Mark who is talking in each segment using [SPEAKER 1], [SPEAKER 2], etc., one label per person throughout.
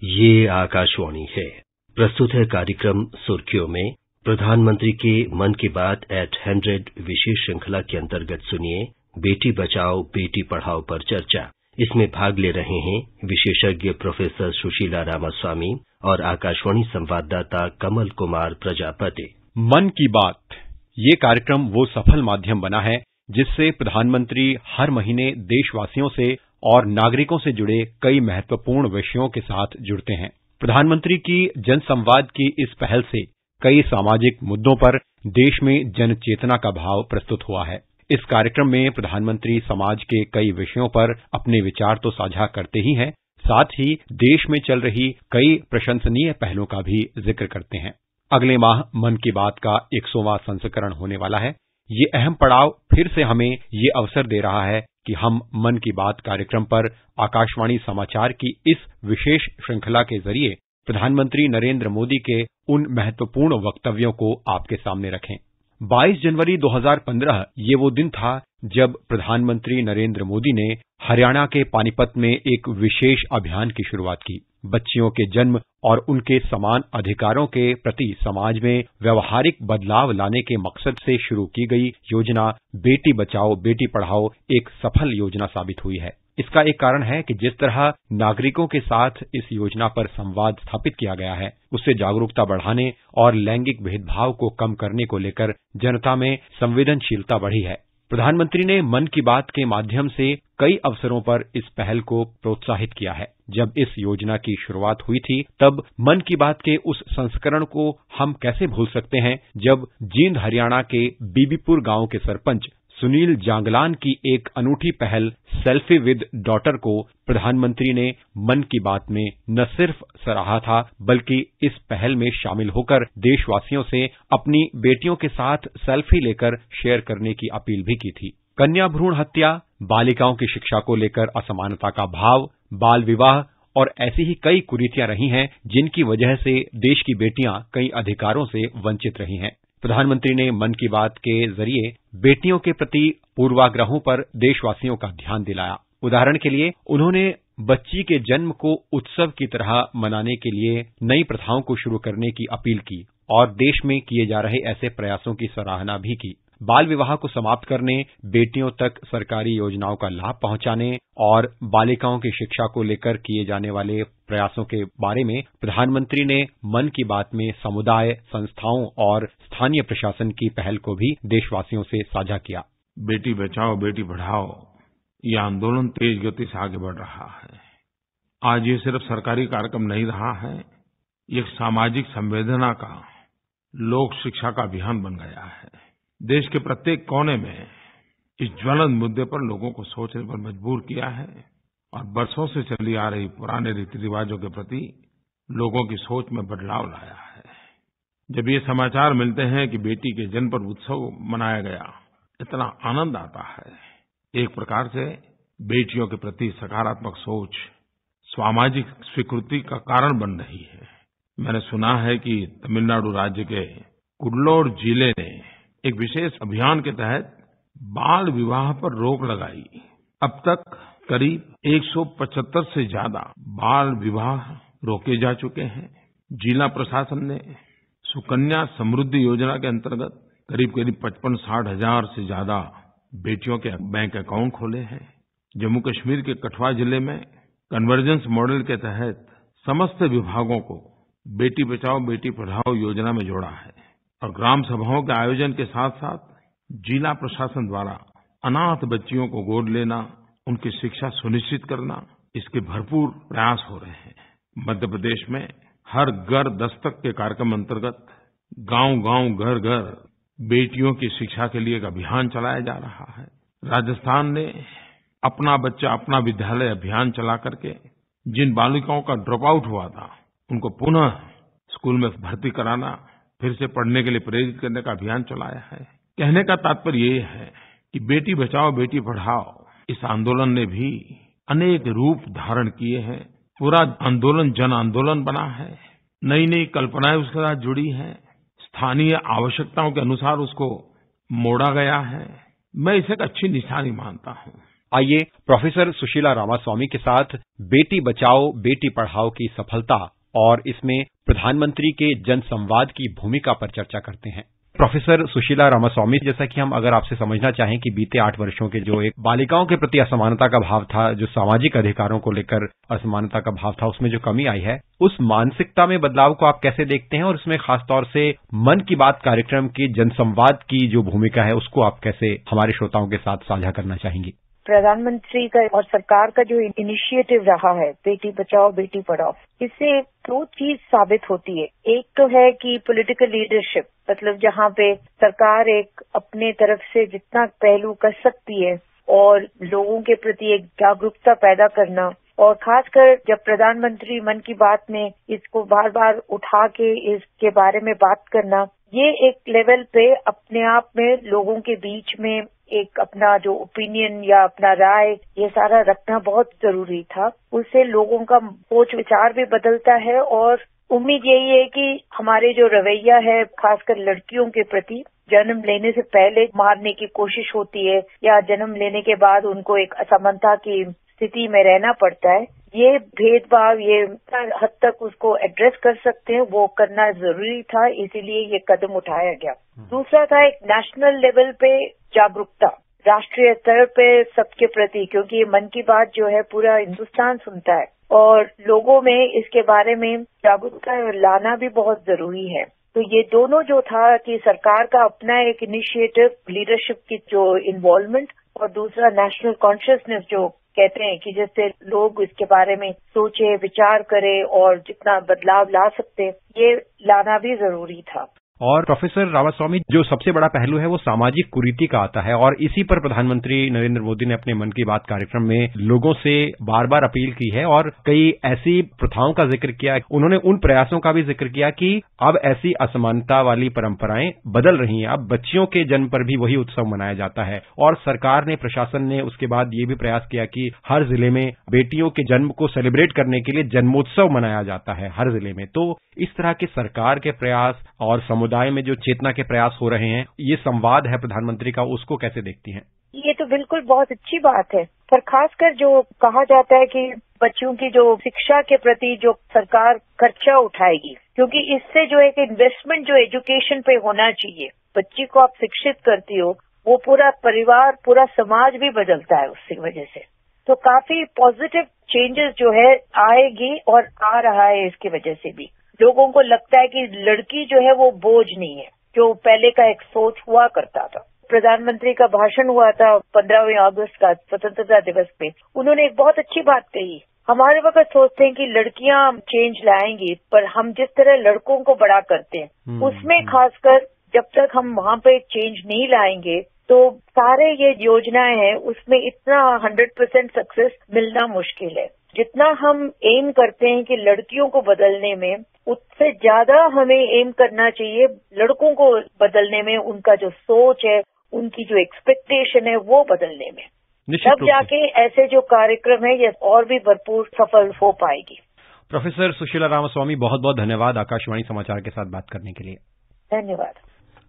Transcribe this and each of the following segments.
[SPEAKER 1] ये आकाशवाणी है। प्रस्तुत है कार्यक्रम सुर्खियों में। प्रधानमंत्री के मन की बात @100 विशेष श्रृंखला के अंतर्गत सुनिए बेटी बचाओ बेटी पढ़ाओ पर चर्चा। इसमें भाग ले रहे हैं विशेषज्ञ प्रोफेसर सुशीला रामास्वामी और आकाशवाणी संवाददाता कमल कुमार प्रजापति।
[SPEAKER 2] मन की बात ये कार्यक्रम वो सफल माध्यम बना है जिससे प्रधानमंत्री हर महीने देशवासियों से और नागरिकों से जुड़े कई महत्वपूर्ण विषयों के साथ जुड़ते हैं। प्रधानमंत्री की जनसंवाद की इस पहल से कई सामाजिक मुद्दों पर देश में जन चेतना का भाव प्रस्तुत हुआ है। इस कार्यक्रम में प्रधानमंत्री समाज के कई विषयों पर अपने विचार तो साझा करते ही हैं, साथ ही देश में चल रही कई प्रशंसनीय पहलों का भी जिक्र करते हैं। अगले माह मन की बात का 100वां संस्करण होने वाला है। ये अहम पड़ाव फिर से हमें ये अवसर दे रहा है कि हम मन की बात कार्यक्रम पर आकाशवाणी समाचार की इस विशेष श्रृंखला के जरिए प्रधानमंत्री नरेंद्र मोदी के उन महत्वपूर्ण वक्तव्यों को आपके सामने रखें। 22 जनवरी 2015 ये वो दिन था जब प्रधानमंत्री नरेंद्र मोदी ने हरियाणा के पानीपत में एक विशेष अभियान की शुरुआत की। बच्चियों के जन्म और उनके समान अधिकारों के प्रति समाज में व्यवहारिक बदलाव लाने के मकसद से शुरू की गई योजना बेटी बचाओ बेटी पढ़ाओ एक सफल योजना साबित हुई है। इसका एक कारण है कि जिस तरह नागरिकों के साथ इस योजना पर संवाद स्थापित किया गया है, उससे जागरूकता बढ़ाने और लैंगिक भेदभाव को कम करने को लेकर जनता में संवेदनशीलता बढ़ी है। प्रधानमंत्री ने मन की बात के माध्यम से कई अवसरों पर इस पहल को प्रोत्साहित किया है। जब इस योजना की शुरुआत हुई थी, तब मन की बात के उस संस्करण को हम कैसे भूल सकते हैं जब जींद हरियाणा के बीबीपुर गांव के सरपंच सुनील जांगलान की एक अनूठी पहल सेल्फी विद डॉटर को प्रधानमंत्री ने मन की बात में न सिर्फ सराहा था, बल्कि इस पहल में शामिल होकर देशवासियों से अपनी बेटियों के साथ सेल्फी लेकर शेयर करने की अपील भी की थी। कन्या भ्रूण हत्या, बालिकाओं की शिक्षा को लेकर असमानता का भाव, बाल विवाह और ऐसी ही कई कुरीतियां रही हैं जिनकी वजह से देश की बेटियां कई अधिकारों से वंचित रही हैं। प्रधानमंत्री ने मन की बात के जरिए बेटियों के प्रति पूर्वाग्रहों पर देशवासियों का ध्यान दिलाया। उदाहरण के लिए उन्होंने बच्ची के जन्म को उत्सव की तरह मनाने के लिए नई प्रथाओं को शुरू करने की अपील की और देश में किए जा रहे ऐसे प्रयासों की सराहना भी की। बाल विवाह को समाप्त करने, बेटियों तक सरकारी योजनाओं का लाभ पहुंचाने और बालिकाओं की शिक्षा को लेकर किए जाने वाले प्रयासों के बारे में प्रधानमंत्री ने मन की बात में समुदाय, संस्थाओं और स्थानीय प्रशासन की पहल को भी देशवासियों से साझा किया।
[SPEAKER 3] बेटी बचाओ बेटी पढ़ाओ ये आंदोलन तेज गति से आगे बढ़ रहा है। आज ये सिर्फ सरकारी कार्यक्रम नहीं रहा है, ये सामाजिक संवेदना का, लोक शिक्षा का अभियान बन गया है। देश के प्रत्येक कोने में इस ज्वलंत मुद्दे पर लोगों को सोचने पर मजबूर किया है और बरसों से चली आ रही पुराने रीति रिवाजों के प्रति लोगों की सोच में बदलाव लाया है। जब ये समाचार मिलते हैं कि बेटी के जन्म पर उत्सव मनाया गया, इतना आनंद आता है। एक प्रकार से बेटियों के प्रति सकारात्मक सोच सामाजिक स्वीकृति का कारण बन रही है। मैंने सुना है कि तमिलनाडु राज्य के कुड्डलोर जिले ने एक विशेष अभियान के तहत बाल विवाह पर रोक लगाई। अब तक करीब 175 से ज्यादा बाल विवाह रोके जा चुके हैं। जिला प्रशासन ने सुकन्या समृद्धि योजना के अंतर्गत करीब 55-60 हजार से ज्यादा बेटियों के बैंक अकाउंट खोले हैं। जम्मू कश्मीर के कठुआ जिले में कन्वर्जेंस मॉडल के तहत समस्त विभागों को बेटी बचाओ बेटी पढ़ाओ योजना में जोड़ा है और ग्राम सभाओं के आयोजन के साथ साथ जिला प्रशासन द्वारा अनाथ बच्चियों को गोद लेना, उनकी शिक्षा सुनिश्चित करना, इसके भरपूर प्रयास हो रहे हैं। मध्य प्रदेश में हर घर दस्तक के कार्यक्रम अंतर्गत गांव-गांव, घर-घर बेटियों की शिक्षा के लिए एक अभियान चलाया जा रहा है। राजस्थान ने अपना बच्चा अपना विद्यालय अभियान चला करके जिन बालिकाओं का ड्रॉप आउट हुआ था, उनको पुनः स्कूल में भर्ती कराना, फिर से पढ़ने के लिए प्रेरित करने का अभियान चलाया है। कहने का तात्पर्य ये है कि बेटी बचाओ बेटी पढ़ाओ इस आंदोलन ने भी अनेक रूप धारण किए हैं। पूरा आंदोलन जन आंदोलन बना है। नई नई कल्पनाएं उसके साथ जुड़ी हैं। स्थानीय आवश्यकताओं के अनुसार उसको मोड़ा गया है। मैं इसे एक अच्छी निशानी मानता हूं।
[SPEAKER 2] आइए प्रोफेसर सुशीला रामास्वामी के साथ बेटी बचाओ बेटी पढ़ाओ की सफलता और इसमें प्रधानमंत्री के जन संवाद की भूमिका पर चर्चा करते हैं। प्रोफेसर सुशीला रामास्वामी, जैसा कि हम अगर आपसे समझना चाहें कि बीते 8 वर्षों के जो एक बालिकाओं के प्रति असमानता का भाव था, जो सामाजिक अधिकारों को लेकर असमानता का भाव था, उसमें जो कमी आई है, उस मानसिकता में बदलाव को आप कैसे देखते हैं और उसमें खासतौर से मन की बात कार्यक्रम की जनसंवाद की जो भूमिका है उसको आप कैसे हमारे श्रोताओं के साथ साझा करना चाहेंगी?
[SPEAKER 4] प्रधानमंत्री का और सरकार का जो इनिशिएटिव रहा है बेटी बचाओ बेटी पढ़ाओ, इससे 2 चीज साबित होती है। एक तो है कि पॉलिटिकल लीडरशिप, मतलब जहाँ पे सरकार एक अपने तरफ से जितना पहलू कर सकती है और लोगों के प्रति एक जागरूकता पैदा करना, और खासकर जब प्रधानमंत्री मन की बात में इसको बार बार उठा के इसके बारे में बात करना, ये एक लेवल पे अपने आप में लोगों के बीच में एक अपना जो ओपिनियन या अपना राय ये सारा रखना बहुत जरूरी था। उससे लोगों का सोच विचार भी बदलता है और उम्मीद यही है कि हमारे जो रवैया है खासकर लड़कियों के प्रति, जन्म लेने से पहले मारने की कोशिश होती है या जन्म लेने के बाद उनको एक असमानता की स्थिति में रहना पड़ता है, ये भेदभाव ये हद तक उसको एड्रेस कर सकते हैं, वो करना जरूरी था, इसीलिए ये कदम उठाया गया। दूसरा था एक नेशनल लेवल पे जागरूकता, राष्ट्रीय स्तर पे सबके प्रति, क्योंकि ये मन की बात जो है पूरा हिंदुस्तान सुनता है और लोगों में इसके बारे में जागरूकता लाना भी बहुत जरूरी है। तो ये दोनों जो था कि सरकार का अपना एक इनिशिएटिव, लीडरशिप की जो इन्वॉल्वमेंट, और दूसरा नेशनल कॉन्शियसनेस जो कहते हैं कि जिससे लोग इसके बारे में सोचे विचार करें और जितना बदलाव ला सकते, ये लाना भी जरूरी था।
[SPEAKER 2] और प्रोफेसर रामास्वामी, जो सबसे बड़ा पहलू है वो सामाजिक कुरीति का आता है और इसी पर प्रधानमंत्री नरेंद्र मोदी ने अपने मन की बात कार्यक्रम में लोगों से बार बार अपील की है और कई ऐसी प्रथाओं का जिक्र किया। उन्होंने उन प्रयासों का भी जिक्र किया कि अब ऐसी असमानता वाली परंपराएं बदल रही हैं, अब बच्चियों के जन्म पर भी वही उत्सव मनाया जाता है और सरकार ने, प्रशासन ने उसके बाद ये भी प्रयास किया कि हर जिले में बेटियों के जन्म को सेलिब्रेट करने के लिए जन्मोत्सव मनाया जाता है हर जिले में। तो इस तरह के सरकार के प्रयास और समुदाय में जो चेतना के प्रयास हो रहे हैं, ये संवाद है प्रधानमंत्री का, उसको कैसे देखती हैं?
[SPEAKER 4] ये तो बिल्कुल बहुत अच्छी बात है, पर खासकर जो कहा जाता है कि बच्चों की जो शिक्षा के प्रति जो सरकार खर्चा उठाएगी, क्योंकि इससे जो एक इन्वेस्टमेंट जो एजुकेशन पे होना चाहिए, बच्ची को आप शिक्षित करती हो, वो पूरा परिवार पूरा समाज भी बदलता है उसकी वजह से। तो काफी पॉजिटिव चेंजेस जो है आएगी और आ रहा है इसकी वजह से भी। लोगों को लगता है कि लड़की जो है वो बोझ नहीं है, जो पहले का एक सोच हुआ करता था। प्रधानमंत्री का भाषण हुआ था 15 अगस्त का स्वतंत्रता दिवस पे, उन्होंने एक बहुत अच्छी बात कही। हमारे वक्त सोचते हैं कि लड़कियां चेंज लाएंगी, पर हम जिस तरह लड़कों को बड़ा करते हैं उसमें खासकर जब तक हम वहां पे चेंज नहीं लाएंगे तो सारे ये योजनाएं हैं उसमें इतना 100% सक्सेस मिलना मुश्किल है। जितना हम एम करते हैं कि लड़कियों को बदलने में, उससे ज्यादा हमें एम करना चाहिए लड़कों को बदलने में, उनका जो सोच है, उनकी जो एक्सपेक्टेशन है वो बदलने में। तब जाके ऐसे जो कार्यक्रम है ये और भी भरपूर सफल हो पाएगी।
[SPEAKER 2] प्रोफेसर सुशीला रामास्वामी, बहुत बहुत धन्यवाद आकाशवाणी समाचार के साथ बात करने के लिए।
[SPEAKER 4] धन्यवाद।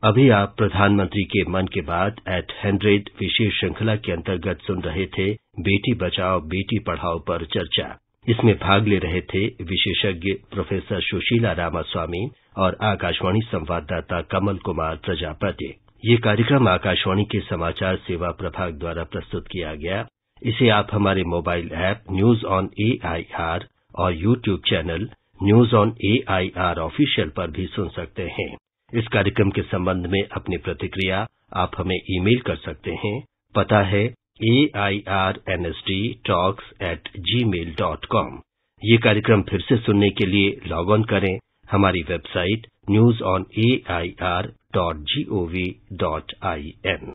[SPEAKER 1] अभी आप प्रधानमंत्री के मन की बात @100 विशेष श्रृंखला के अंतर्गत सुन रहे थे बेटी बचाओ बेटी पढ़ाओ पर चर्चा। इसमें भाग ले रहे थे विशेषज्ञ प्रोफेसर सुशीला रामास्वामी और आकाशवाणी संवाददाता कमल कुमार प्रजापति। ये कार्यक्रम आकाशवाणी के समाचार सेवा प्रभाग द्वारा प्रस्तुत किया गया। इसे आप हमारे mobile app news on AIR और YouTube channel news on AIR official पर भी सुन सकते हैं। इस कार्यक्रम के संबंध में अपनी प्रतिक्रिया आप हमें ईमेल कर सकते हैं। पता है airnsdtalks@gmail.com। ये कार्यक्रम फिर से सुनने के लिए लॉग ऑन करें हमारी वेबसाइट newsonair.gov.in।